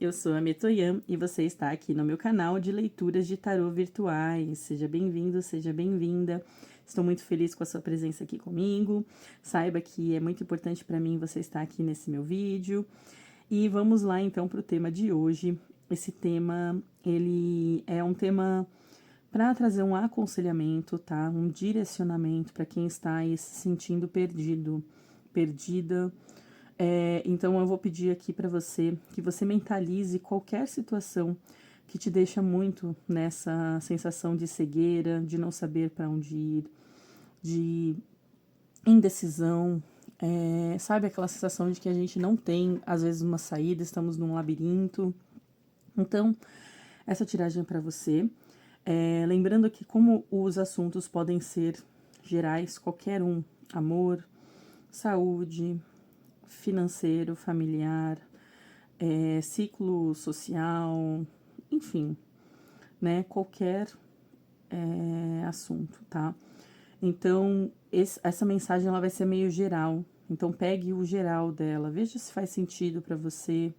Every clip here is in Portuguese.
eu sou a Metoyan e você está aqui no meu canal de leituras de tarô virtuais. Seja bem-vindo, seja bem-vinda. Estou muito feliz com a sua presença aqui comigo. Saiba que é muito importante para mim você estar aqui nesse meu vídeo. E vamos lá então para o tema de hoje. Esse tema, ele é um tema para trazer um aconselhamento, tá? Um direcionamento para quem está aí se sentindo perdido, perdida. Então eu vou pedir aqui para você que você mentalize qualquer situação que te deixa muito nessa sensação de cegueira, de não saber para onde ir, de indecisão, sabe aquela sensação de que a gente não tem, às vezes, uma saída, estamos num labirinto. Então, essa tiragem é para você. Lembrando que como os assuntos podem ser gerais, qualquer um, amor, saúde, financeiro, familiar, ciclo social, enfim, né, qualquer assunto, tá? Então, essa mensagem ela vai ser meio geral, então pegue o geral dela, veja se faz sentido para você.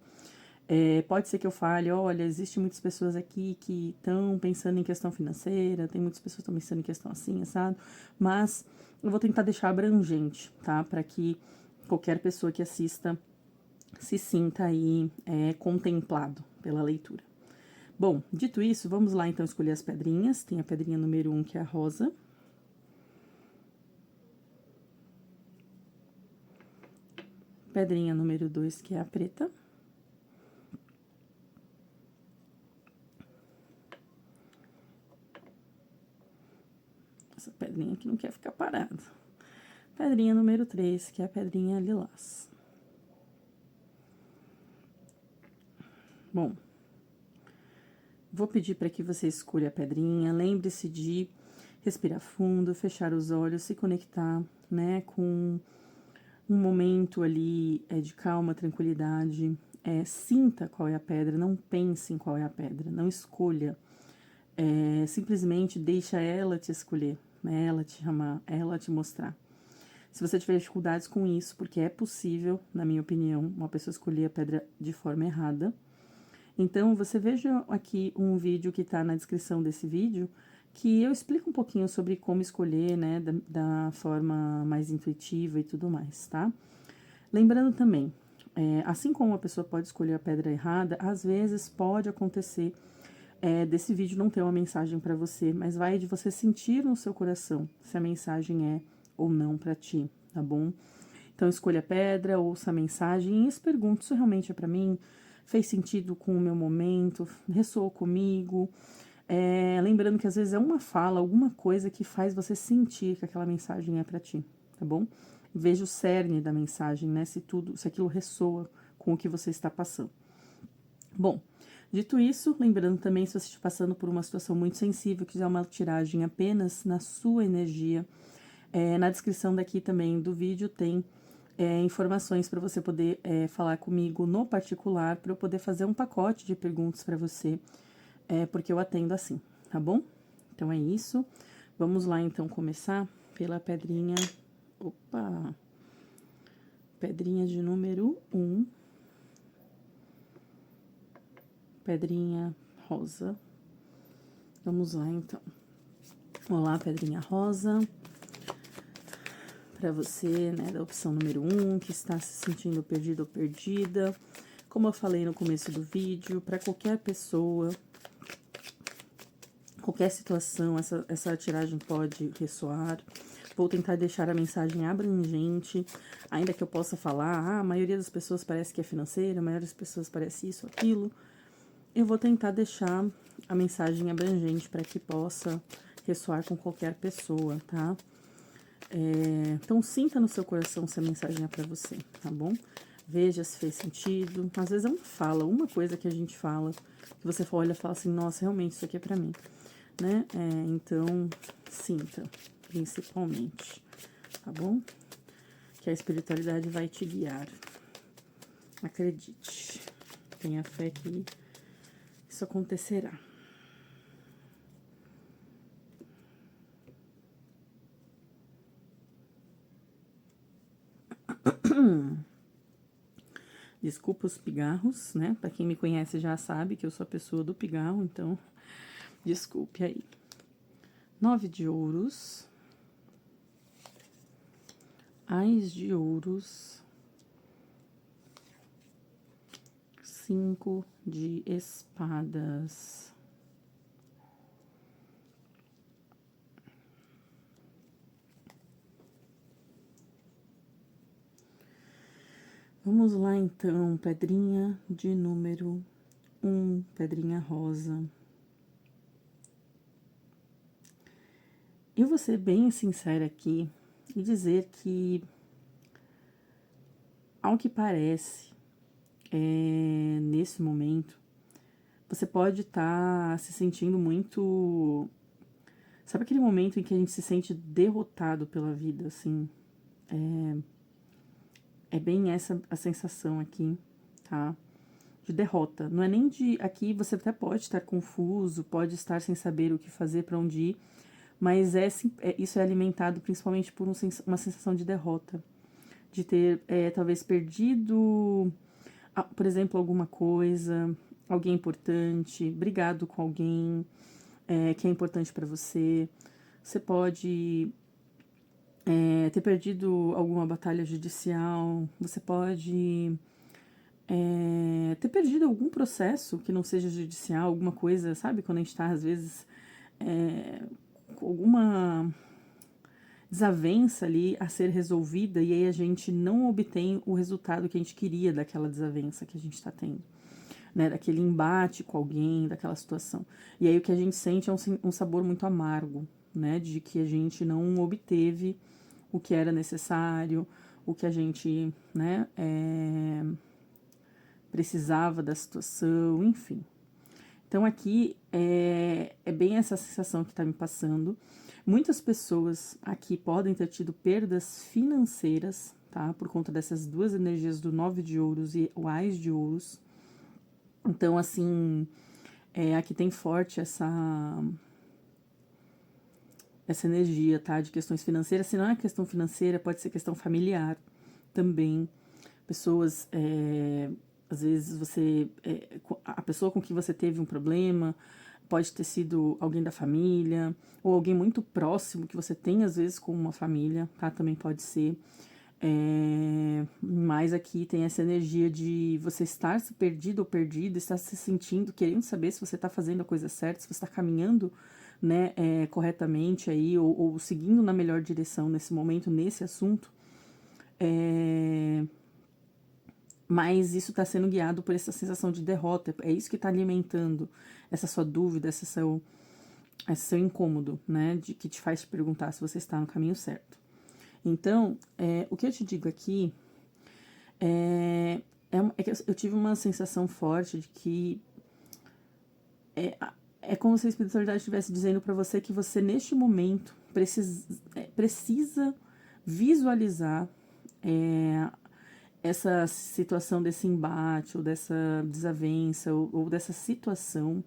Pode ser que eu fale, olha, existem muitas pessoas aqui que estão pensando em questão financeira, tem muitas pessoas que estão pensando em questão assim, sabe? Mas eu vou tentar deixar abrangente, tá? Para que qualquer pessoa que assista se sinta aí contemplado pela leitura. Bom, dito isso, vamos lá então escolher as pedrinhas. Tem a pedrinha número 1, que é a rosa. Pedrinha número 2, que é a preta. Essa pedrinha aqui não quer ficar parada. Pedrinha número 3, que é a pedrinha lilás. Bom, vou pedir para que você escolha a pedrinha. Lembre-se de respirar fundo, fechar os olhos, se conectar, né, com um momento ali de calma, tranquilidade. Sinta qual é a pedra, não pense em qual é a pedra, não escolha. Simplesmente deixa ela te escolher, né, ela te chamar, ela te mostrar. Se você tiver dificuldades com isso, porque é possível, na minha opinião, uma pessoa escolher a pedra de forma errada. Então, você veja aqui um vídeo que está na descrição desse vídeo, que eu explico um pouquinho sobre como escolher, né, da forma mais intuitiva e tudo mais, tá? Lembrando também, assim como a pessoa pode escolher a pedra errada, às vezes pode acontecer desse vídeo não ter uma mensagem para você, mas vai de você sentir no seu coração se a mensagem é ou não para ti, tá bom? Então, escolha a pedra, ouça a mensagem e se pergunte se realmente é para mim, fez sentido com o meu momento, ressoou comigo. Lembrando que às vezes é uma fala, alguma coisa que faz você sentir que aquela mensagem é para ti, tá bom? Veja o cerne da mensagem, né? Se aquilo ressoa com o que você está passando. Bom, dito isso, lembrando também, se você está passando por uma situação muito sensível, quiser uma tiragem apenas na sua energia, na descrição daqui também do vídeo tem informações para você poder falar comigo no particular, para eu poder fazer um pacote de perguntas para você, porque eu atendo assim, tá bom? Então, é isso. Vamos lá, então, começar pela pedrinha... Opa! Pedrinha de número 1. Pedrinha rosa. Vamos lá, então. Olá, pedrinha rosa. Para você, né, da opção número 1, que está se sentindo perdido ou perdida. Como eu falei no começo do vídeo, para qualquer pessoa, qualquer situação, essa tiragem pode ressoar. Vou tentar deixar a mensagem abrangente, ainda que eu possa falar, a maioria das pessoas parece que é financeira, a maioria das pessoas parece isso, aquilo. Eu vou tentar deixar a mensagem abrangente para que possa ressoar com qualquer pessoa, tá? Então, sinta no seu coração se a mensagem é para você, tá bom? Veja se fez sentido. Às vezes é uma fala, uma coisa que a gente fala, que você olha e fala assim, nossa, realmente isso aqui é para mim, né? Então, sinta, principalmente, tá bom? Que a espiritualidade vai te guiar. Acredite. Tenha fé que isso acontecerá. Desculpa os pigarros, né? Pra quem me conhece já sabe que eu sou a pessoa do pigarro, então desculpe aí. 9 de ouros. Ás de ouros. 5 de espadas. Vamos lá, então, pedrinha de número 1, pedrinha rosa. Eu vou ser bem sincera aqui e dizer que, ao que parece, nesse momento, você pode estar se sentindo muito... Sabe aquele momento em que a gente se sente derrotado pela vida, assim? É bem essa a sensação aqui, tá? De derrota. Não é nem de... Aqui você até pode estar confuso, pode estar sem saber o que fazer, para onde ir, mas isso é alimentado principalmente por uma sensação de derrota. De ter, talvez, perdido, por exemplo, alguma coisa, alguém importante, brigado com alguém que é importante para você. Você pode ter perdido alguma batalha judicial, você pode ter perdido algum processo que não seja judicial, alguma coisa, sabe? Quando a gente tá, às vezes, com alguma desavença ali a ser resolvida e aí a gente não obtém o resultado que a gente queria daquela desavença que a gente está tendo, né? Daquele embate com alguém, daquela situação. E aí o que a gente sente é um sabor muito amargo, né? De que a gente não obteve o que era necessário, o que a gente, né, precisava da situação, enfim. Então aqui é bem essa sensação que está me passando. Muitas pessoas aqui podem ter tido perdas financeiras, tá? Por conta dessas duas energias do 9 de ouros e o Ás de ouros. Então, assim, aqui tem forte essa energia, tá? De questões financeiras. Se não é questão financeira, pode ser questão familiar também. Pessoas, às vezes a pessoa com que você teve um problema pode ter sido alguém da família, ou alguém muito próximo que você tem, às vezes, com uma família, tá? Também pode ser. Mas aqui tem essa energia de você estar se perdido ou perdido, estar se sentindo, querendo saber se você está fazendo a coisa certa, se você está caminhando, né, corretamente aí, ou seguindo na melhor direção nesse momento, nesse assunto. Mas isso está sendo guiado por essa sensação de derrota, é isso que está alimentando essa sua dúvida, esse seu incômodo, né, de que te faz te perguntar se você está no caminho certo. Então, o que eu te digo aqui é que eu tive uma sensação forte de que é como se a espiritualidade estivesse dizendo para você que você, neste momento, precisa visualizar essa situação desse embate, ou dessa desavença, ou dessa situação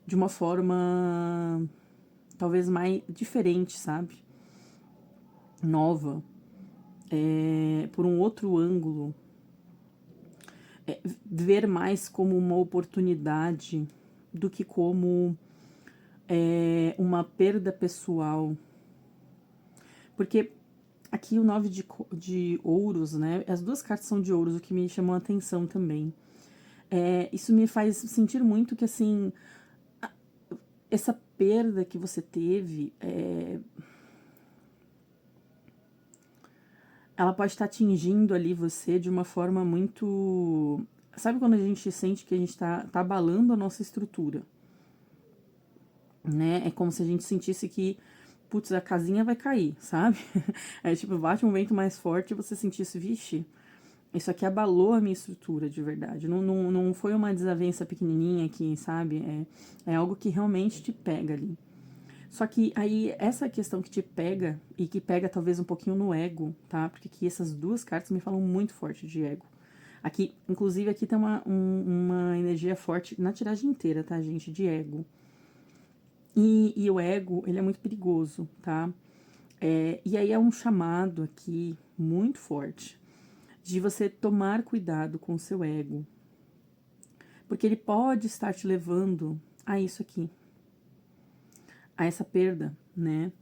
de uma forma talvez mais diferente, sabe? Nova, por um outro ângulo, ver mais como uma oportunidade do que como uma perda pessoal. Porque aqui o 9 de ouros, né? As duas cartas são de ouros, o que me chamou a atenção também. Isso me faz sentir muito que, assim, essa perda que você teve, ela pode estar atingindo ali você de uma forma muito... Sabe quando a gente sente que a gente tá abalando a nossa estrutura? Né? É como se a gente sentisse que, putz, a casinha vai cair, sabe? É tipo, bate um vento mais forte e você sentisse, vixe, isso aqui abalou a minha estrutura de verdade. Não foi uma desavença pequenininha aqui, sabe? É algo que realmente te pega ali. Só que aí, essa questão que te pega, e que pega talvez um pouquinho no ego, tá? Porque aqui essas duas cartas me falam muito forte de ego. Aqui, inclusive, aqui tem uma energia forte na tiragem inteira, tá, gente? De ego. E o ego, ele é muito perigoso, tá? E aí é um chamado aqui muito forte de você tomar cuidado com o seu ego, porque ele pode estar te levando a isso aqui, a essa perda, né?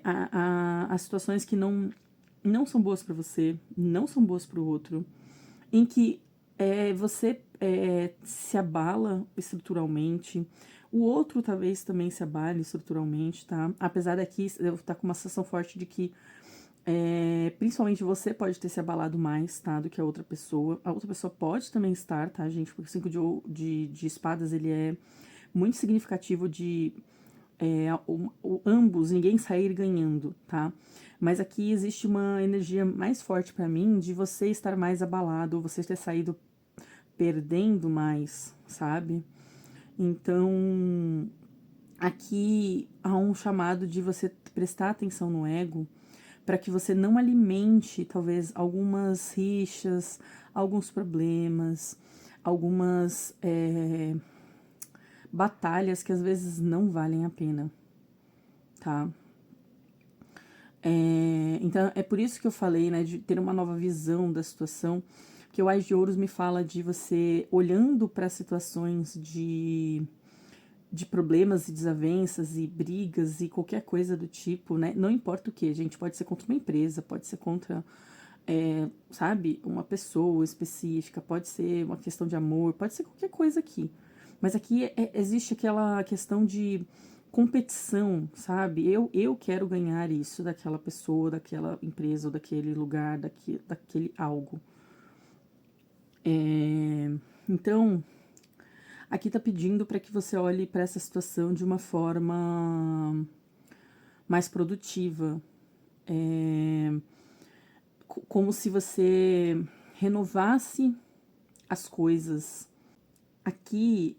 A situações que não são boas para você, não são boas para o outro, em que você se abala estruturalmente, o outro talvez também se abale estruturalmente, tá? Apesar daqui eu estar com uma sensação forte de que principalmente você pode ter se abalado mais, tá? Do que a outra pessoa. A outra pessoa pode também estar, tá, gente? Porque o 5 de espadas, ele é muito significativo de ambos, ninguém sair ganhando, tá? Mas aqui existe uma energia mais forte pra mim de você estar mais abalado, ou você ter saído perdendo mais, sabe? Então, aqui há um chamado de você prestar atenção no ego para que você não alimente, talvez, algumas rixas, alguns problemas, algumas batalhas que às vezes não valem a pena, tá? Então, é por isso que eu falei, né, de ter uma nova visão da situação, que o Ás de Ouros me fala de você olhando para situações de problemas e desavenças e brigas e qualquer coisa do tipo, né? Não importa o que, gente, pode ser contra uma empresa, pode ser contra, sabe, uma pessoa específica, pode ser uma questão de amor, pode ser qualquer coisa aqui. Mas aqui existe aquela questão de competição, sabe? Eu quero ganhar isso daquela pessoa, daquela empresa, ou daquele lugar, daquele algo. Então, aqui tá pedindo para que você olhe para essa situação de uma forma mais produtiva. Como se você renovasse as coisas. Aqui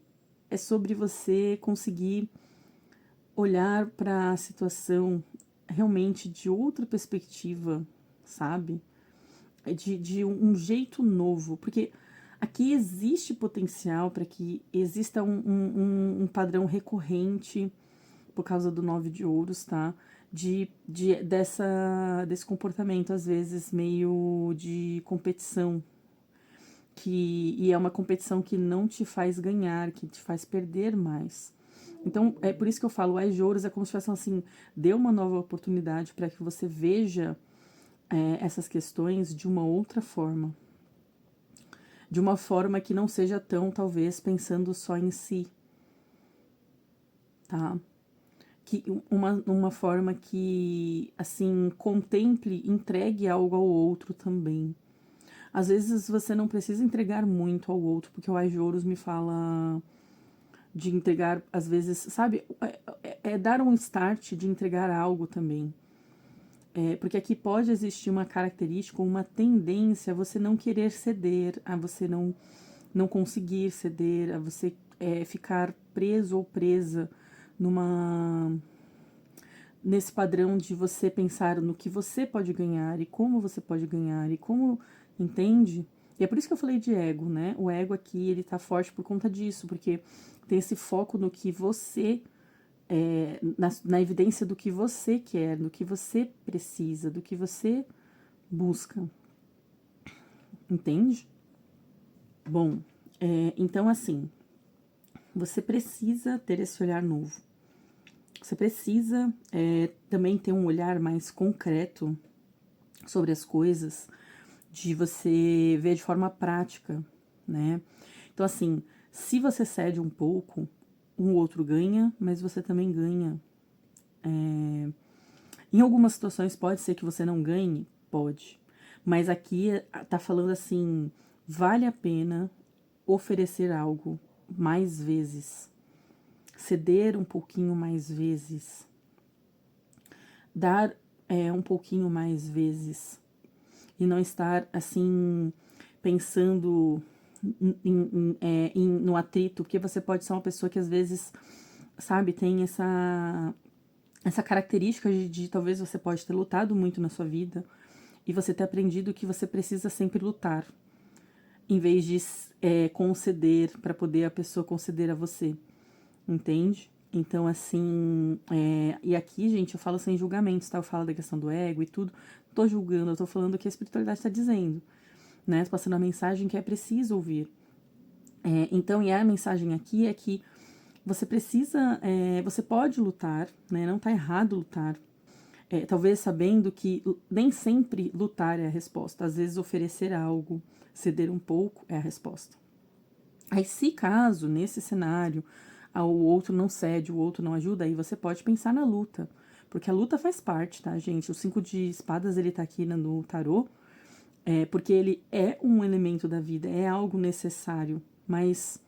é sobre você conseguir olhar para a situação realmente de outra perspectiva, sabe? De um jeito novo, porque aqui existe potencial para que exista um padrão recorrente por causa do 9 de ouros, tá? Desse comportamento, às vezes, meio de competição, e é uma competição que não te faz ganhar, que te faz perder mais. Então, é por isso que eu falo, o Ás de Ouros é como se fosse assim, dê uma nova oportunidade para que você veja essas questões de uma outra forma. De uma forma que não seja tão, talvez, pensando só em si, tá? Que uma forma que, assim, contemple, entregue algo ao outro também. Às vezes você não precisa entregar muito ao outro, porque o Ás de Ouros me fala de entregar, às vezes, sabe? Dar um start de entregar algo também. Porque aqui pode existir uma característica, uma tendência a você não querer ceder, a você não conseguir ceder, a você ficar preso ou presa nesse padrão de você pensar no que você pode ganhar e como você pode ganhar e como, entende? E é por isso que eu falei de ego, né? O ego aqui, ele tá forte por conta disso, porque tem esse foco no que você, na evidência do que você quer, do que você precisa, do que você busca, entende? Bom, então assim, você precisa ter esse olhar novo. Você precisa também ter um olhar mais concreto sobre as coisas, de você ver de forma prática, né? Então, assim, se você cede um pouco, um outro ganha, mas você também ganha. Em algumas situações pode ser que você não ganhe, pode. Mas aqui tá falando assim, vale a pena oferecer algo mais vezes, ceder um pouquinho mais vezes, dar um pouquinho mais vezes, e não estar assim pensando no atrito, porque você pode ser uma pessoa que às vezes, sabe, tem essa característica de talvez você pode ter lutado muito na sua vida e você ter aprendido que você precisa sempre lutar, em vez de conceder para poder a pessoa conceder a você, entende? Então, assim, e aqui, gente, eu falo sem julgamentos, tá? Eu falo da questão do ego e tudo, não tô julgando, eu tô falando o que a espiritualidade tá dizendo. né? Tô passando a mensagem que é preciso ouvir. Então, e a mensagem aqui é que você precisa, você pode lutar, né? Não tá errado lutar. Talvez sabendo que nem sempre lutar é a resposta. Às vezes oferecer algo, ceder um pouco é a resposta. Aí, se caso, nesse cenário, o outro não cede, o outro não ajuda, aí você pode pensar na luta. Porque a luta faz parte, tá, gente? O 5 de espadas, ele tá aqui no tarô, porque ele é um elemento da vida, é algo necessário, mas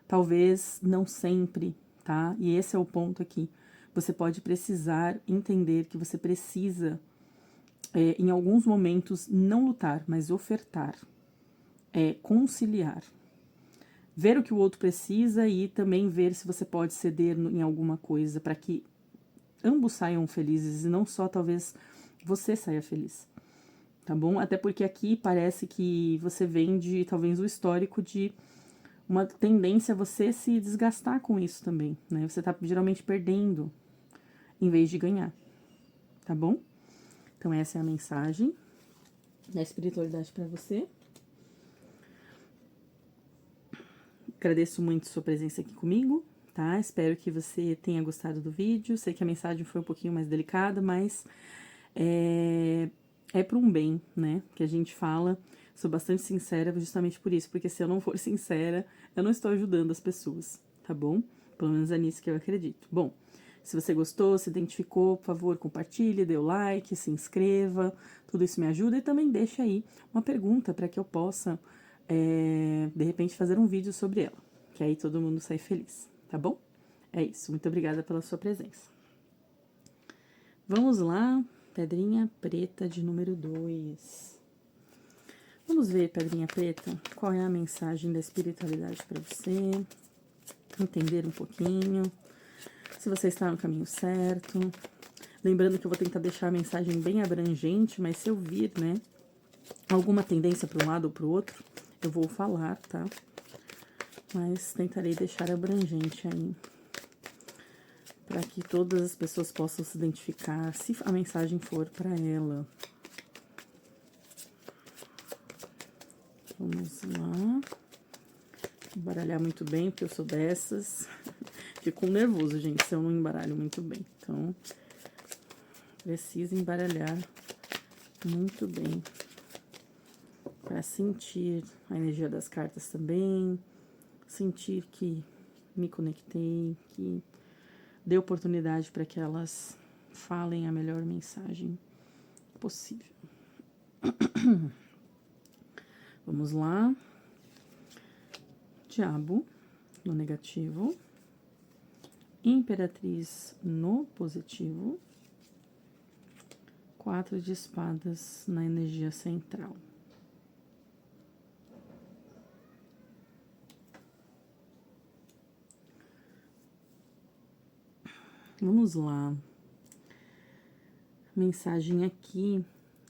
talvez não sempre, tá? E esse é o ponto aqui. Você pode precisar entender que você precisa, em alguns momentos, não lutar, mas ofertar, conciliar. Ver o que o outro precisa e também ver se você pode ceder em alguma coisa para que ambos saiam felizes e não só talvez você saia feliz, tá bom? Até porque aqui parece que você vem de talvez o histórico de uma tendência a você se desgastar com isso também, né? Você tá geralmente perdendo em vez de ganhar, tá bom? Então essa é a mensagem da espiritualidade para você. Agradeço muito sua presença aqui comigo, tá? Espero que você tenha gostado do vídeo. Sei que a mensagem foi um pouquinho mais delicada, mas é para um bem, né? Que a gente fala. Sou bastante sincera justamente por isso, porque se eu não for sincera, eu não estou ajudando as pessoas, tá bom? Pelo menos é nisso que eu acredito. Bom, se você gostou, se identificou, por favor, compartilhe, dê o like, se inscreva, tudo isso me ajuda e também deixa aí uma pergunta para que eu possa, de repente, fazer um vídeo sobre ela, que aí todo mundo sai feliz, tá bom? É isso, muito obrigada pela sua presença. Vamos lá, pedrinha preta de número 2. Vamos ver, pedrinha preta, qual é a mensagem da espiritualidade para você, entender um pouquinho, se você está no caminho certo. Lembrando que eu vou tentar deixar a mensagem bem abrangente, mas se eu vir, né, alguma tendência para um lado ou para o outro, eu vou falar, tá? Mas tentarei deixar abrangente aí, para que todas as pessoas possam se identificar, se a mensagem for para ela. Vamos lá. Embaralhar muito bem, porque eu sou dessas. Fico nervoso, gente, se eu não embaralho muito bem. Então, preciso embaralhar muito bem para sentir a energia das cartas também, sentir que me conectei, que dei oportunidade para que elas falem a melhor mensagem possível. Vamos lá. Diabo no negativo, Imperatriz no positivo, 4 de espadas na energia central. Vamos lá. Mensagem aqui,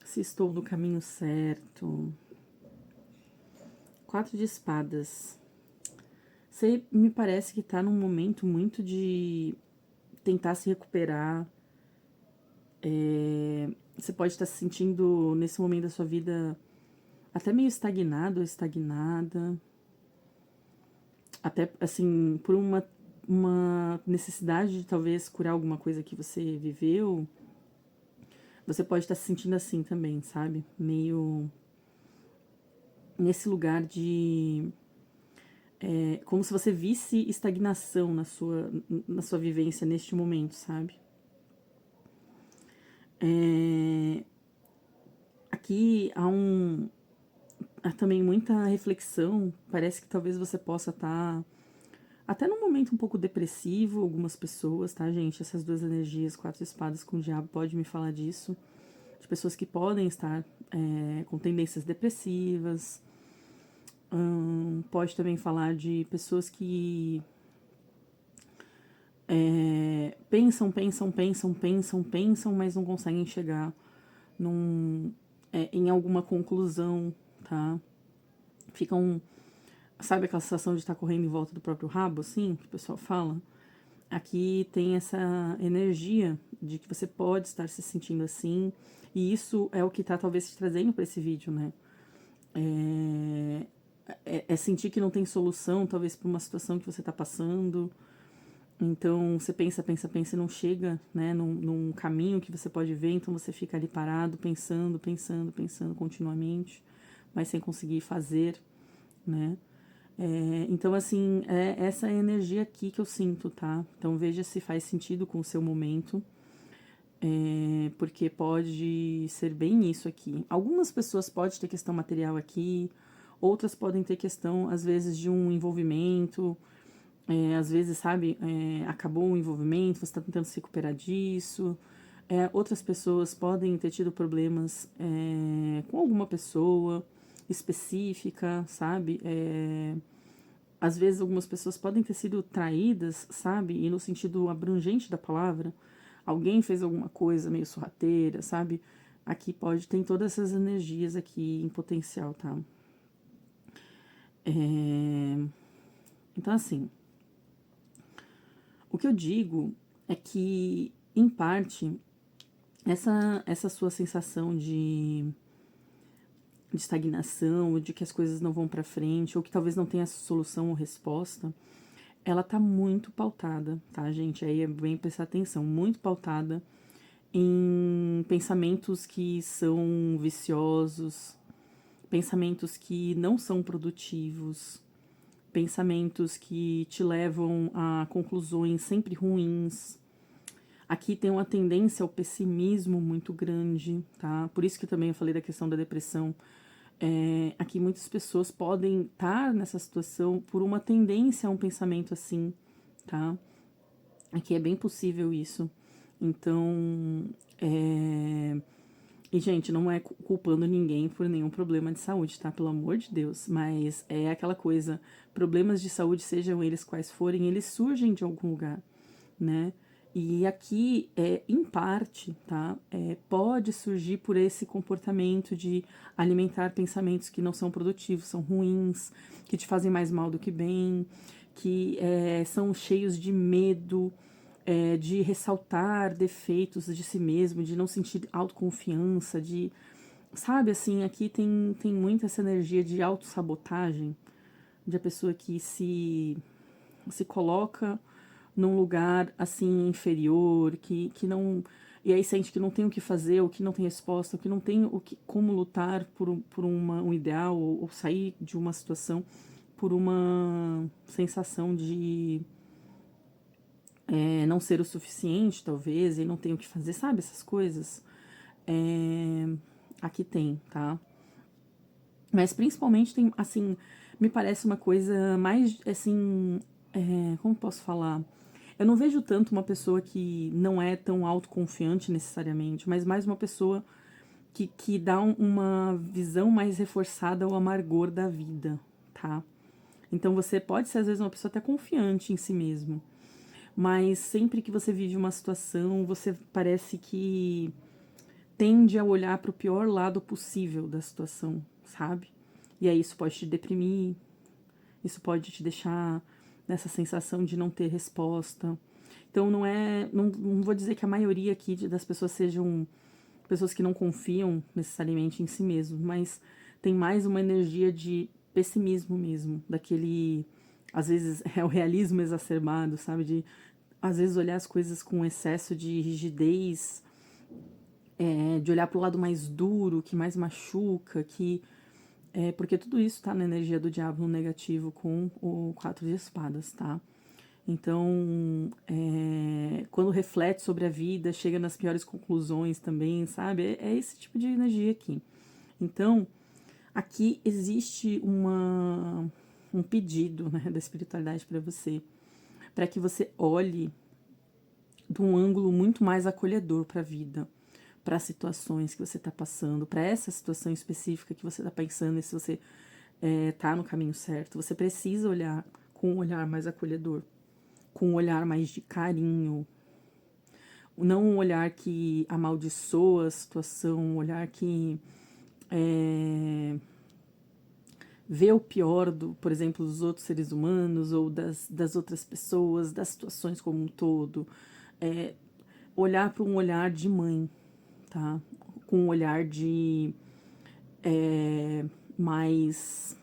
se estou no caminho certo. 4 de espadas. Você me parece que tá num momento muito de tentar se recuperar. Você pode estar se sentindo, nesse momento da sua vida, até meio estagnado ou estagnada. Até, assim, por uma necessidade de talvez curar alguma coisa que você viveu. Você pode estar se sentindo assim também, sabe? Meio nesse lugar de... como se você visse estagnação na sua vivência neste momento, sabe? Aqui há também muita reflexão. Parece que talvez você possa estar até num momento um pouco depressivo, algumas pessoas, tá, gente? Essas duas energias, 4 espadas com o diabo, pode me falar disso. De pessoas que podem estar com tendências depressivas. Pode também falar de pessoas que pensam, mas não conseguem chegar em alguma conclusão, tá? Ficam... Sabe aquela sensação de estar correndo em volta do próprio rabo, assim, que o pessoal fala? Aqui tem essa energia de que você pode estar se sentindo assim, e isso é o que tá talvez te trazendo para esse vídeo, né? é sentir que não tem solução, talvez para uma situação que você está passando. Então, você pensa, pensa, pensa e não chega, né, num caminho que você pode ver, então você fica ali parado, pensando, pensando, pensando continuamente, mas sem conseguir fazer, né. Então, assim, essa é a energia aqui que eu sinto, tá? Então, veja se faz sentido com o seu momento, porque pode ser bem isso aqui. Algumas pessoas podem ter questão material aqui, outras podem ter questão, às vezes, de um envolvimento, às vezes, sabe, acabou o envolvimento, você está tentando se recuperar disso. Outras pessoas podem ter tido problemas com alguma pessoa específica, sabe? Às vezes, algumas pessoas podem ter sido traídas, sabe? E no sentido abrangente da palavra, alguém fez alguma coisa meio sorrateira, sabe? Aqui pode, tem todas essas energias aqui em potencial, tá? Então, assim, o que eu digo é que, em parte, essa sua sensação de estagnação, de que as coisas não vão para frente, ou que talvez não tenha solução ou resposta, ela tá muito pautada, tá, gente? Aí é bem prestar atenção, muito pautada em pensamentos que são viciosos, pensamentos que não são produtivos, pensamentos que te levam a conclusões sempre ruins. Aqui tem uma tendência ao pessimismo muito grande, tá? Por isso que também eu falei da questão da depressão. Aqui muitas pessoas podem estar nessa situação por uma tendência a um pensamento assim, tá? Aqui é bem possível isso. Então, e, gente, não é culpando ninguém por nenhum problema de saúde, tá? Pelo amor de Deus. Mas é aquela coisa, problemas de saúde, sejam eles quais forem, eles surgem de algum lugar, né? E aqui, em parte, tá? Pode surgir por esse comportamento de alimentar pensamentos que não são produtivos, são ruins, que te fazem mais mal do que bem, que são cheios de medo, de ressaltar defeitos de si mesmo, de não sentir autoconfiança, de... Sabe, assim, aqui tem muito essa energia de autossabotagem, de a pessoa que se coloca num lugar, assim, inferior, que não... E aí sente que não tem o que fazer, ou que não tem resposta, ou que não tem como lutar por um ideal, ou sair de uma situação por uma sensação de não ser o suficiente, talvez, e não tem o que fazer, sabe? Essas coisas. Aqui tem, tá? Mas principalmente tem, assim, me parece uma coisa mais, assim, como posso falar? Eu não vejo tanto uma pessoa que não é tão autoconfiante necessariamente, mas mais uma pessoa que dá uma visão mais reforçada ao amargor da vida, tá? Então você pode ser, às vezes, uma pessoa até confiante em si mesmo, mas sempre que você vive uma situação, você parece que tende a olhar para o pior lado possível da situação, sabe? E aí isso pode te deprimir, isso pode te deixar nessa sensação de não ter resposta. Então não vou dizer que a maioria aqui das pessoas sejam pessoas que não confiam necessariamente em si mesmo, mas tem mais uma energia de pessimismo mesmo, daquele, às vezes é o realismo exacerbado, sabe, de às vezes olhar as coisas com excesso de rigidez, de olhar para o lado mais duro, que mais machuca, porque tudo isso tá na energia do diabo no negativo com o 4 de espadas, tá? Então, quando reflete sobre a vida, chega nas piores conclusões também, sabe? É esse tipo de energia aqui. Então, aqui existe um pedido, né, da espiritualidade para você, para que você olhe de um ângulo muito mais acolhedor para a vida, para as situações que você está passando, para essa situação específica que você está pensando e se você está no caminho certo. Você precisa olhar com um olhar mais acolhedor, com um olhar mais de carinho, não um olhar que amaldiçoa a situação, um olhar que vê o pior, por exemplo, dos outros seres humanos ou das outras pessoas, das situações como um todo. Olhar para um olhar de mãe, tá? Com um olhar de mais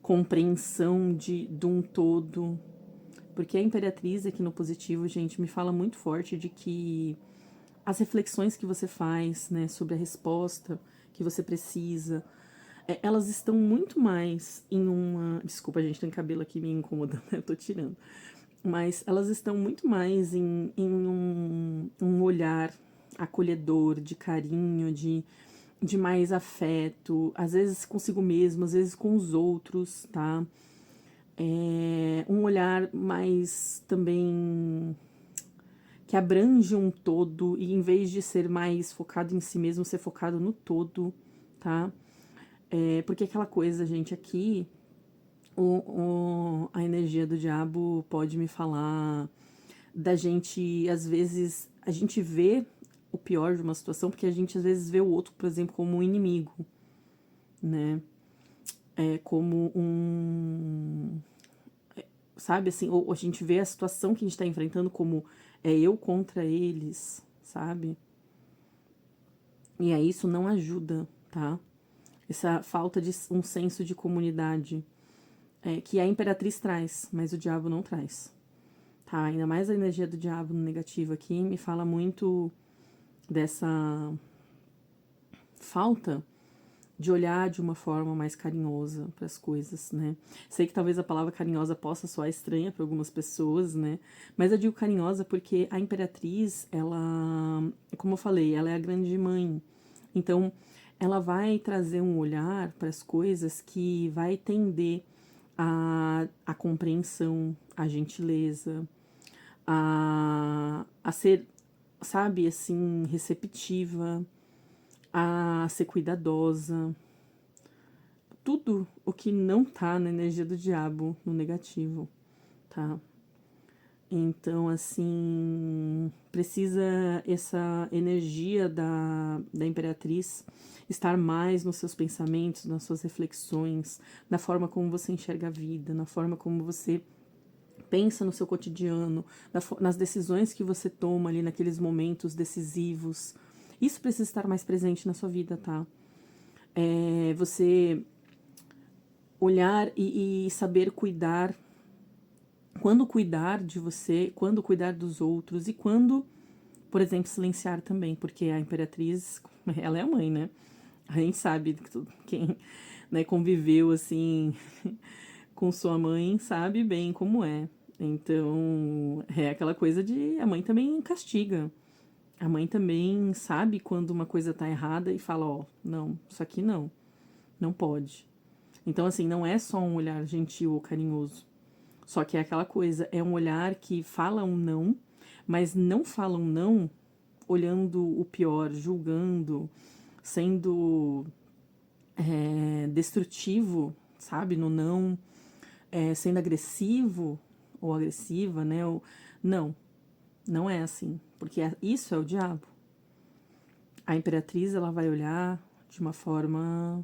compreensão de um todo. Porque a Imperatriz aqui no positivo, gente, me fala muito forte de que as reflexões que você faz, né, sobre a resposta que você precisa, elas estão muito mais em uma... Desculpa, gente, tem cabelo aqui me incomodando, eu tô tirando. Mas elas estão muito mais em um olhar acolhedor, de carinho, de mais afeto, às vezes consigo mesmo, às vezes com os outros, tá? Um olhar mais também que abrange um todo e em vez de ser mais focado em si mesmo, ser focado no todo, tá? Porque aquela coisa, gente, aqui a energia do diabo pode me falar da gente, às vezes, a gente vê o pior de uma situação porque a gente às vezes vê o outro, por exemplo, como um inimigo, né? Como um... Sabe, assim, ou a gente vê a situação que a gente tá enfrentando como eu contra eles, sabe? E aí isso não ajuda, tá? Essa falta de um senso de comunidade que a Imperatriz traz, mas o diabo não traz, tá? Ainda mais a energia do diabo no negativo aqui me fala muito dessa falta de olhar de uma forma mais carinhosa para as coisas, né? Sei que talvez a palavra carinhosa possa soar estranha para algumas pessoas, né? Mas eu digo carinhosa porque a Imperatriz, ela, como eu falei, ela é a grande mãe. Então, ela vai trazer um olhar para as coisas que vai tender a compreensão, a gentileza, a ser, sabe, assim, receptiva, a ser cuidadosa. Tudo o que não tá na energia do diabo, no negativo, tá? Então, assim, precisa essa energia da Imperatriz estar mais nos seus pensamentos, nas suas reflexões, na forma como você enxerga a vida, na forma como você pensa no seu cotidiano, nas decisões que você toma ali naqueles momentos decisivos. Isso precisa estar mais presente na sua vida, tá? Você olhar e saber cuidar, quando cuidar de você, quando cuidar dos outros e quando, por exemplo, silenciar também, porque a Imperatriz, ela é a mãe, né? A gente sabe, quem, né, conviveu assim com sua mãe sabe bem como é. Então, é aquela coisa de a mãe também castiga. A mãe também sabe quando uma coisa tá errada e fala, ó, não, isso aqui não, não pode. Então, assim, não é só um olhar gentil ou carinhoso. Só que é aquela coisa, é um olhar que fala um não, mas não fala um não olhando o pior, julgando, sendo destrutivo, sabe? No não, sendo agressivo ou agressiva, né? Não, não é assim, porque isso é o diabo. A Imperatriz, ela vai olhar de uma forma...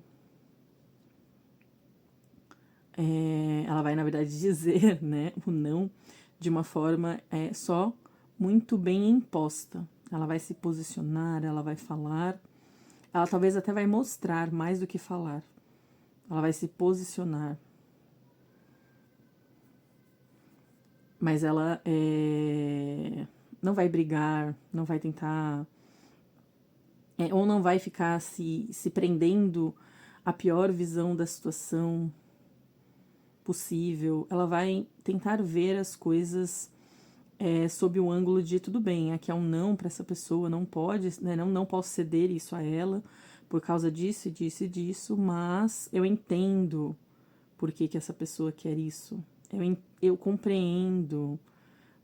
ela vai, na verdade, dizer, né, o não de uma forma só muito bem imposta. Ela vai se posicionar, ela vai falar, ela talvez até vai mostrar mais do que falar. Ela vai se posicionar. Mas ela não vai brigar, não vai tentar... ou não vai ficar se prendendo à pior visão da situação possível. Ela vai tentar ver as coisas sob o ângulo de tudo bem, aqui é um não para essa pessoa, não pode, né, não posso ceder isso a ela por causa disso, disso e disso, mas eu entendo por que essa pessoa quer isso. Eu compreendo,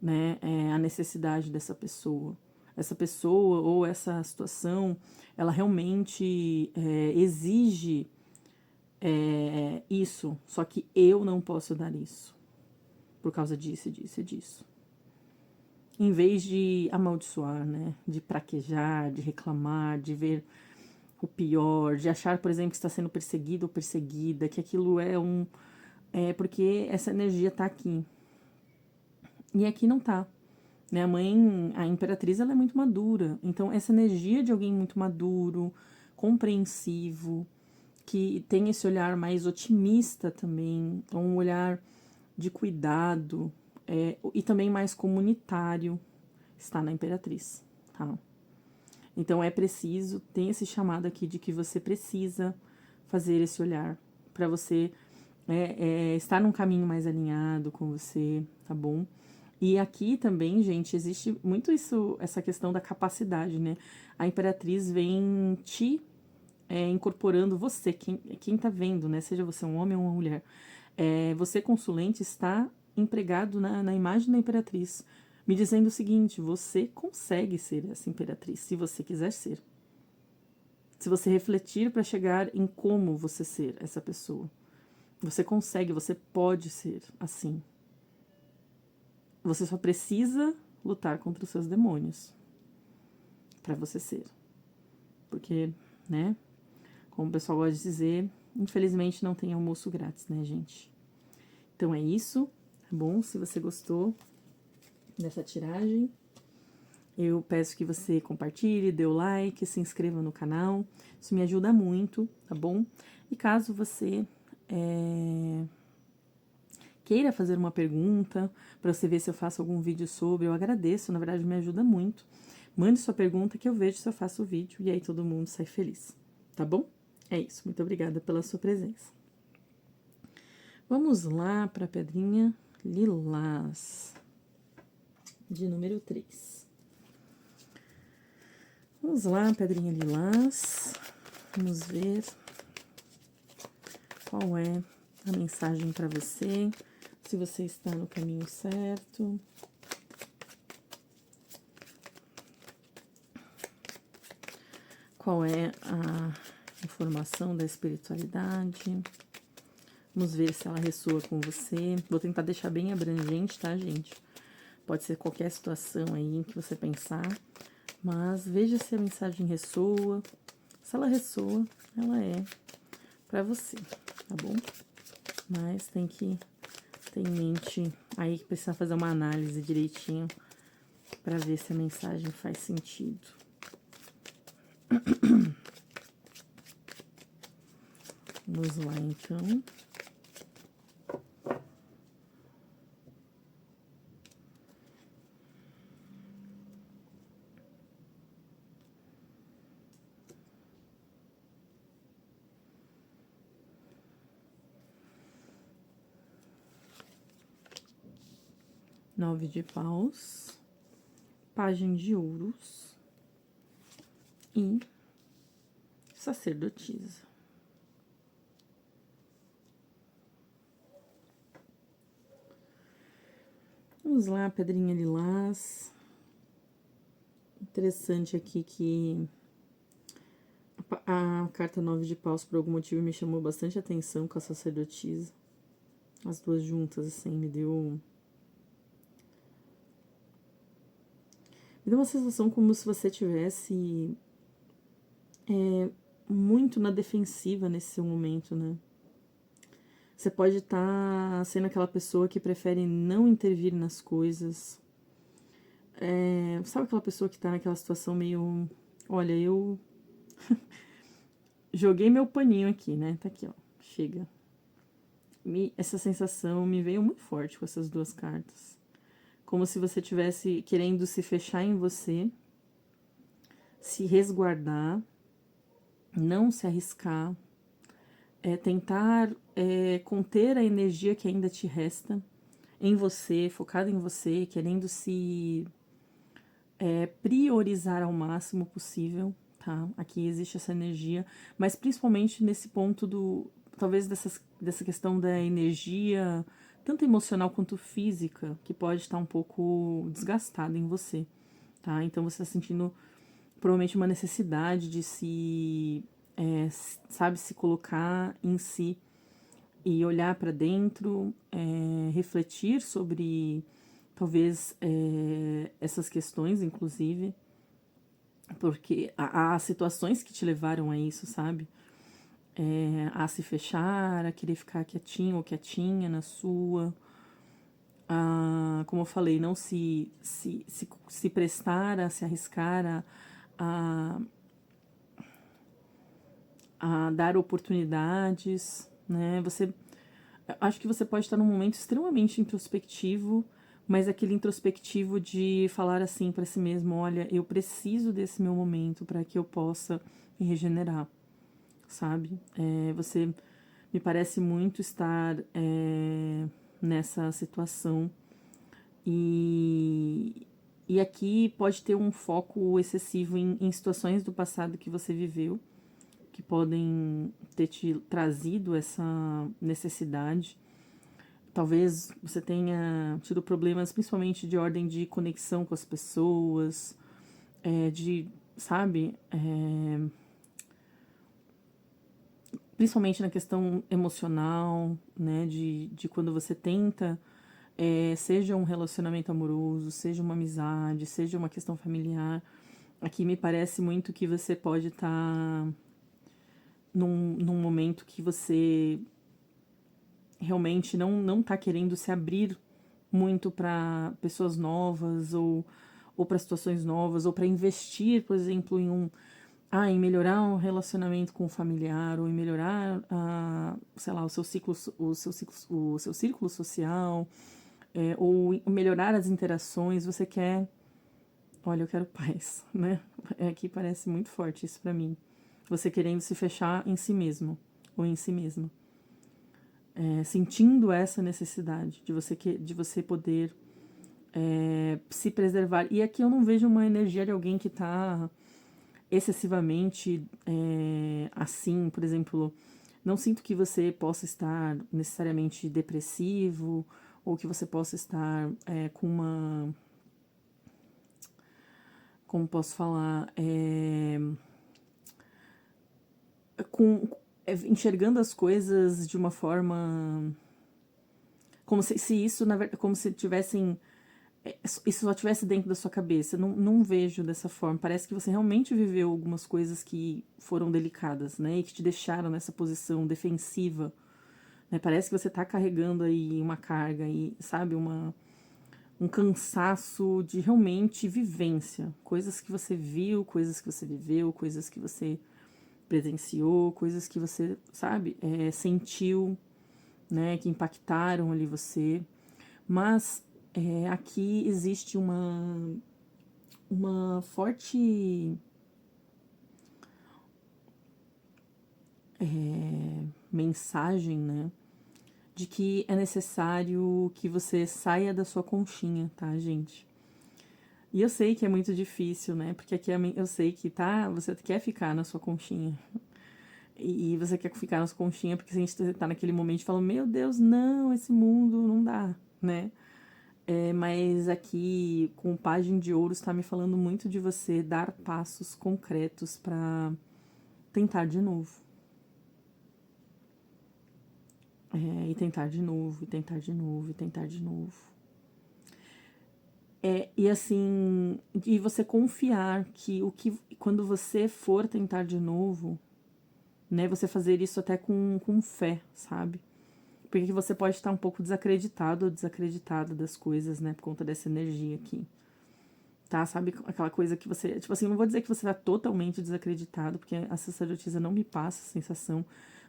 né, a necessidade dessa pessoa. Essa pessoa ou essa situação, ela realmente exige isso, só que eu não posso dar isso por causa disso, disso e disso. Em vez de amaldiçoar, né, de praquejar, de reclamar, de ver o pior, de achar, por exemplo, que está sendo perseguido ou perseguida, que aquilo porque essa energia tá aqui. E aqui não tá. Né? A Imperatriz, ela é muito madura. Então, essa energia de alguém muito maduro, compreensivo, que tem esse olhar mais otimista também, um olhar de cuidado, e também mais comunitário, está na Imperatriz, tá? Então é preciso, tem esse chamado aqui de que você precisa fazer esse olhar para você estar num caminho mais alinhado com você, tá bom? E aqui também, gente, existe muito essa questão da capacidade, né? A Imperatriz vem te incorporando você, quem tá vendo, né? Seja você um homem ou uma mulher. Você, consulente, está empregado na imagem da Imperatriz, me dizendo o seguinte: você consegue ser essa Imperatriz, se você quiser ser. Se você refletir para chegar em como você ser essa pessoa. Você consegue, você pode ser assim. Você só precisa lutar contra os seus demônios para você ser. Porque, né, como o pessoal gosta de dizer, infelizmente não tem almoço grátis, né, gente? Então é isso, tá bom? Se você gostou dessa tiragem, eu peço que você compartilhe, dê o like, se inscreva no canal. Isso me ajuda muito, tá bom? E caso você queira fazer uma pergunta, para você ver se eu faço algum vídeo sobre, eu agradeço, na verdade me ajuda muito. Mande sua pergunta que eu vejo se eu faço o vídeo e aí todo mundo sai feliz, tá bom? É isso, muito obrigada pela sua presença. Vamos lá para a pedrinha lilás, de número 3. Vamos lá, pedrinha lilás, vamos ver qual é a mensagem para você, se você está no caminho certo. Qual é a informação da espiritualidade? Vamos ver se ela ressoa com você. Vou tentar deixar bem abrangente, tá, gente? Pode ser qualquer situação aí que você pensar, mas veja se a mensagem ressoa. Se ela ressoa, ela é para você, tá bom? Mas tem que ter em mente aí que precisa fazer uma análise direitinho para ver se a mensagem faz sentido. Vamos lá, então. Nove de paus, pajem de ouros e sacerdotisa. Vamos lá, pedrinha lilás. Interessante aqui que a carta 9 de paus, por algum motivo, me chamou bastante atenção com a sacerdotisa. As duas juntas, assim, me deu uma sensação como se você tivesse muito na defensiva nesse seu momento, né? Você pode estar sendo aquela pessoa que prefere não intervir nas coisas. Sabe aquela pessoa que tá naquela situação meio... Olha, eu joguei meu paninho aqui, né? Tá aqui, ó. Chega. Essa sensação me veio muito forte com essas duas cartas. Como se você estivesse querendo se fechar em você, se resguardar, não se arriscar, tentar conter a energia que ainda te resta em você, focado em você, querendo se priorizar ao máximo possível, tá? Aqui existe essa energia, mas principalmente nesse ponto talvez dessa questão da energia, tanto emocional quanto física, que pode estar um pouco desgastada em você, tá? Então você está sentindo provavelmente uma necessidade de se colocar em si e olhar para dentro, refletir sobre talvez essas questões, inclusive, porque há situações que te levaram a isso, sabe? A se fechar, a querer ficar quietinho ou quietinha na sua, como eu falei, não se prestar a se arriscar a a dar oportunidades, né? Acho que você pode estar num momento extremamente introspectivo, mas aquele introspectivo de falar assim para si mesmo, olha, eu preciso desse meu momento para que eu possa me regenerar, sabe? Você me parece muito estar nessa situação e aqui pode ter um foco excessivo em situações do passado que você viveu, que podem ter te trazido essa necessidade. Talvez você tenha tido problemas, principalmente de ordem de conexão com as pessoas, sabe? Principalmente na questão emocional, né? De quando você tenta, seja um relacionamento amoroso, seja uma amizade, seja uma questão familiar. Aqui me parece muito que você pode estar num momento que você realmente não tá querendo se abrir muito para pessoas novas ou para situações novas ou para investir, por exemplo, em melhorar um relacionamento com o familiar ou em melhorar, sei lá, o seu círculo social, ou melhorar as interações. Você quer, olha, eu quero paz, né? Aqui parece muito forte isso para mim. Você querendo se fechar em si mesmo ou em si mesma. Sentindo essa necessidade de você poder se preservar. E aqui eu não vejo uma energia de alguém que está excessivamente assim, por exemplo, não sinto que você possa estar necessariamente depressivo ou que você possa estar com uma, como posso falar, enxergando as coisas de uma forma como se isso, na verdade, como se tivessem isso só estivesse dentro da sua cabeça. Não vejo dessa forma. Parece que você realmente viveu algumas coisas que foram delicadas, né? E que te deixaram nessa posição defensiva. Né? Parece que você tá carregando aí uma carga e, sabe, um cansaço de realmente vivência. Coisas que você viu, coisas que você viveu, coisas que você presenciou, coisas que você, sabe, sentiu, né? Que impactaram ali você. Mas aqui existe uma forte mensagem, né? De que é necessário que você saia da sua conchinha, tá, gente? E eu sei que é muito difícil, né? Porque aqui eu sei que você quer ficar na sua conchinha. E você quer ficar na sua conchinha porque a gente tá naquele momento e fala, meu Deus, não, esse mundo não dá, né? Mas aqui, com o Página de Ouro, está me falando muito de você dar passos concretos para tentar de novo. E tentar de novo, e tentar de novo, e tentar de novo. E assim, e você confiar que quando você for tentar de novo, né, você fazer isso até com fé, sabe? Porque você pode estar um pouco desacreditado ou desacreditada das coisas, né, por conta dessa energia aqui. Tá? Sabe aquela coisa que você... Tipo assim, não vou dizer que você tá totalmente desacreditado, porque a sacerdotisa não me passa essa sensação,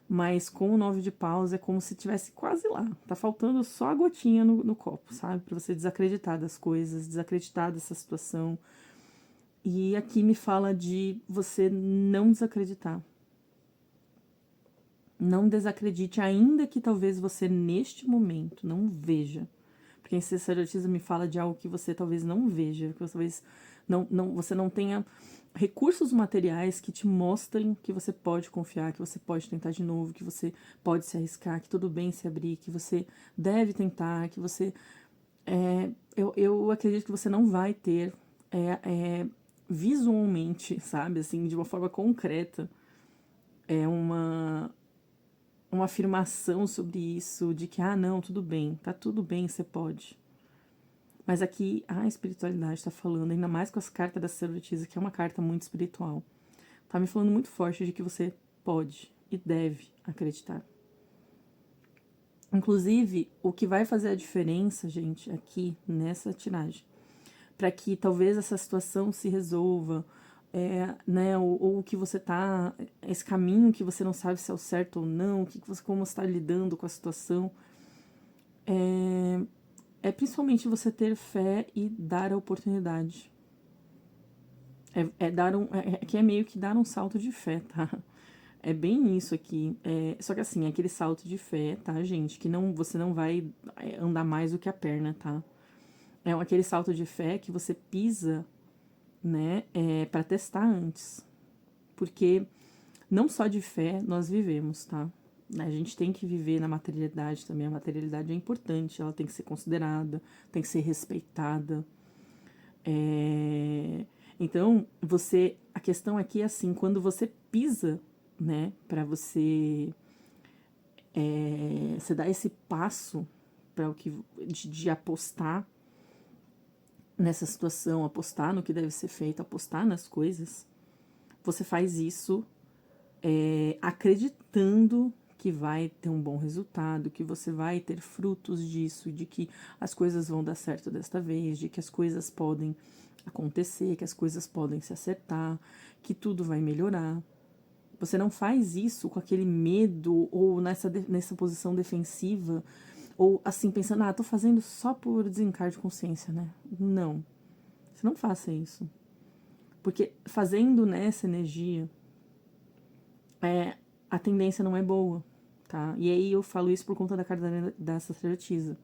mas com o 9 de paus é como se tivesse quase lá. Tá faltando só a gotinha no copo, sabe? Pra você desacreditar das coisas, desacreditar dessa situação. E aqui me fala de você não desacreditar. Não desacredite, ainda que talvez você neste momento não veja. Porque a sacerdotisa me fala de algo que você talvez não veja, que você talvez você não tenha recursos materiais que te mostrem que você pode confiar, que você pode tentar de novo, que você pode se arriscar, que tudo bem se abrir, que você deve tentar, que você... eu acredito que você não vai ter visualmente, sabe, assim, de uma forma concreta, uma afirmação sobre isso, de que, não, tudo bem, tá tudo bem, você pode. Mas aqui a espiritualidade está falando, ainda mais com as cartas da sacerdotisa, que é uma carta muito espiritual. Tá me falando muito forte de que você pode e deve acreditar. Inclusive, o que vai fazer a diferença, gente, aqui nessa tiragem, para que talvez essa situação se resolva, né, ou que você tá, esse caminho que você não sabe se é o certo ou não, como você está lidando com a situação, é principalmente você ter fé e dar a oportunidade. Que é meio que dar um salto de fé, tá? É bem isso aqui. Só que assim, aquele salto de fé, tá, gente? Que não, você não vai andar mais do que a perna, tá? É aquele salto de fé que você pisa, né, para testar antes. Porque não só de fé nós vivemos, tá? A gente tem que viver na materialidade também. A materialidade é importante, ela tem que ser considerada, tem que ser respeitada. Então, a questão aqui é assim, quando você pisa, né, para você dar esse passo para o que de apostar nessa situação, apostar no que deve ser feito, apostar nas coisas, você faz isso acreditando que vai ter um bom resultado, que você vai ter frutos disso, de que as coisas vão dar certo desta vez, de que as coisas podem acontecer, que as coisas podem se acertar, que tudo vai melhorar. Você não faz isso com aquele medo ou nessa posição defensiva, ou assim, pensando, tô fazendo só por desencargo de consciência, né? Não. Você não faça isso. Porque fazendo nessa energia, a tendência não é boa, tá? E aí eu falo isso por conta da carta da sacerdotisa.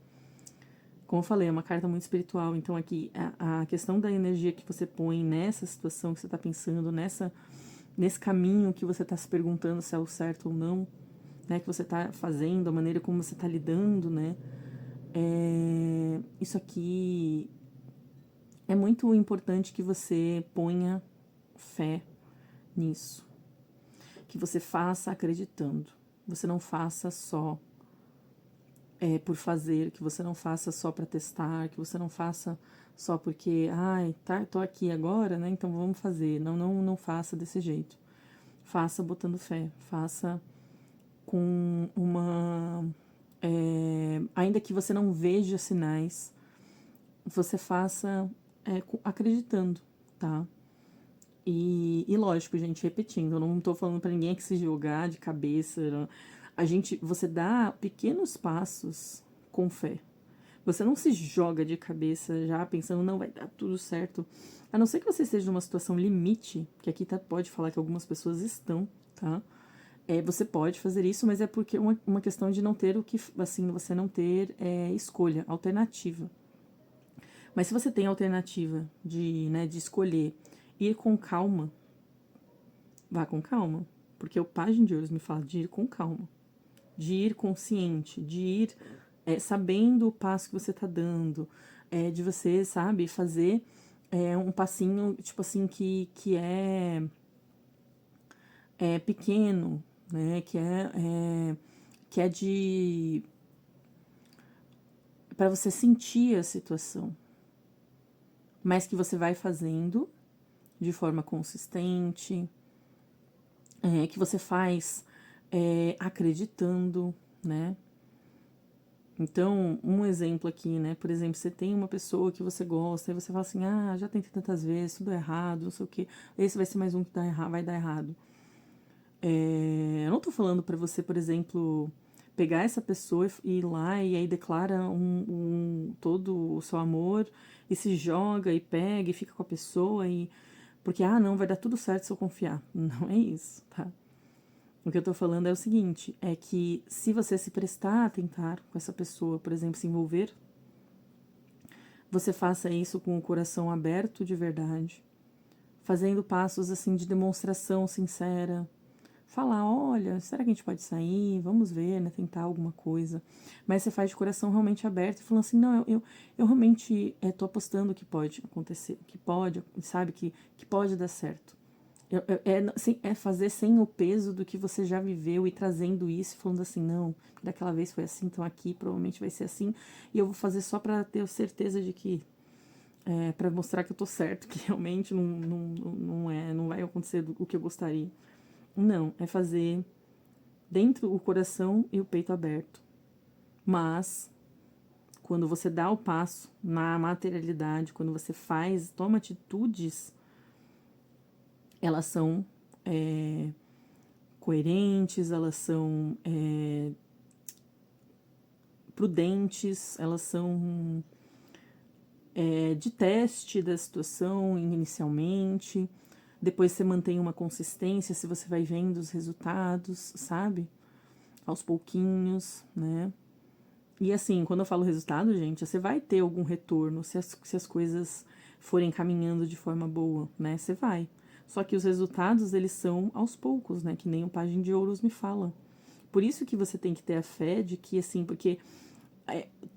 Como eu falei, é uma carta muito espiritual, então aqui a questão da energia que você põe nessa situação que você está pensando, nesse caminho que você está se perguntando se é o certo ou não, né, que você está fazendo, a maneira como você está lidando, né, isso aqui é muito importante que você ponha fé nisso, que você faça acreditando, você não faça só por fazer, que você não faça só para testar, que você não faça só porque, tô aqui agora, né, então vamos fazer. Não faça desse jeito. Faça botando fé, faça com uma... ainda que você não veja sinais, você faça acreditando, tá? E lógico, gente, repetindo, eu não tô falando para ninguém que se jogar de cabeça. Você dá pequenos passos com fé. Você não se joga de cabeça já pensando, não, vai dar tudo certo. A não ser que você esteja numa situação limite, que aqui pode falar que algumas pessoas estão, tá? Você pode fazer isso, mas é porque uma questão de não ter assim, você não ter escolha, alternativa. Mas se você tem alternativa de escolher ir com calma, vá com calma. Porque o Página de Ouros me fala de ir com calma, de ir consciente, de ir sabendo o passo que você está dando, de você, sabe, fazer um passinho, tipo assim, que é pequeno, né, que é de... para você sentir a situação, mas que você vai fazendo de forma consistente, que você faz acreditando, né? Então, um exemplo aqui, né? Por exemplo, você tem uma pessoa que você gosta e você fala assim, já tentei tantas vezes, tudo errado, não sei o quê, esse vai ser mais um que vai dar errado. Eu não tô falando pra você, por exemplo, pegar essa pessoa e ir lá e aí declara todo o seu amor e se joga e pega e fica com a pessoa porque, não, vai dar tudo certo se eu confiar. Não é isso, tá? O que eu tô falando é o seguinte, é que se você se prestar a tentar com essa pessoa, por exemplo, se envolver, você faça isso com o coração aberto de verdade, fazendo passos assim de demonstração sincera, falar, olha, será que a gente pode sair? Vamos ver, né, tentar alguma coisa. Mas você faz de coração realmente aberto e falando assim, não, eu realmente tô apostando que pode acontecer, que pode, sabe, que pode dar certo. É fazer sem o peso do que você já viveu e trazendo isso, falando assim, não, daquela vez foi assim, então aqui provavelmente vai ser assim, e eu vou fazer só para ter certeza de que, para mostrar que eu tô certo, que realmente não vai acontecer o que eu gostaria. Não, é fazer dentro o coração e o peito aberto. Mas, quando você dá o passo na materialidade, quando você toma atitudes, elas são coerentes, elas são prudentes, elas são de teste da situação inicialmente, depois você mantém uma consistência se você vai vendo os resultados, sabe? Aos pouquinhos, né? E assim, quando eu falo resultado, gente, você vai ter algum retorno se as coisas forem caminhando de forma boa, né? Você vai. Só que os resultados, eles são aos poucos, né? Que nem o Página de Ouros me fala. Por isso que você tem que ter a fé de que, assim, porque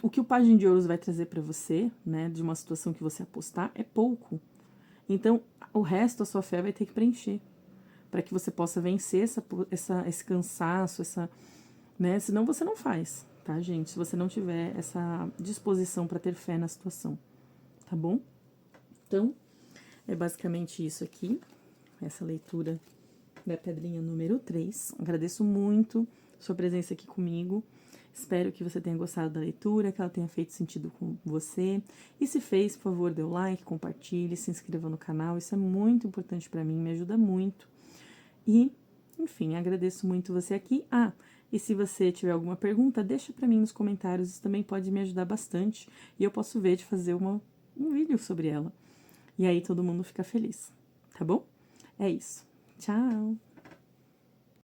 o que o Página de Ouros vai trazer para você, né? De uma situação que você apostar, é pouco. Então, o resto, a sua fé vai ter que preencher. Para que você possa vencer esse cansaço, né? Senão você não faz, tá, gente? Se você não tiver essa disposição para ter fé na situação, tá bom? Então, é basicamente isso aqui, essa leitura da pedrinha número 3. Agradeço muito sua presença aqui comigo. Espero que você tenha gostado da leitura, que ela tenha feito sentido com você. E se fez, por favor, dê o like, compartilhe, se inscreva no canal. Isso é muito importante para mim, me ajuda muito. E, enfim, agradeço muito você aqui. E se você tiver alguma pergunta, deixa para mim nos comentários, isso também pode me ajudar bastante. E eu posso ver de fazer um vídeo sobre ela. E aí todo mundo fica feliz, tá bom? É isso. Tchau!